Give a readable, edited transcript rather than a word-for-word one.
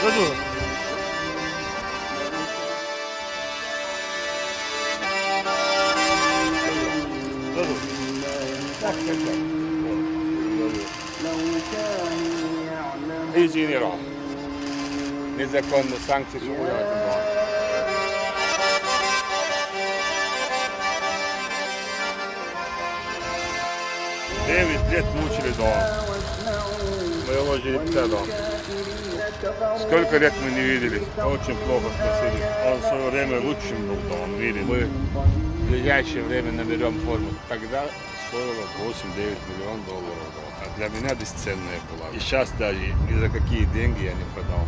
Дадут. Дадут. Так, так, так. Izvinirao. Nezakonne sankcije su uvijete do. 9 лет мучили дом. Мы его жили 50 дом. Сколько лет мы не видели. Очень плохо спросили. Он в свое время лучшим был дом. Видели. Мы в ближайшее время наберем форму. Тогда стоило 8-9 миллионов долларов. А для меня бесценная была. И сейчас даже ни за какие деньги я не продал.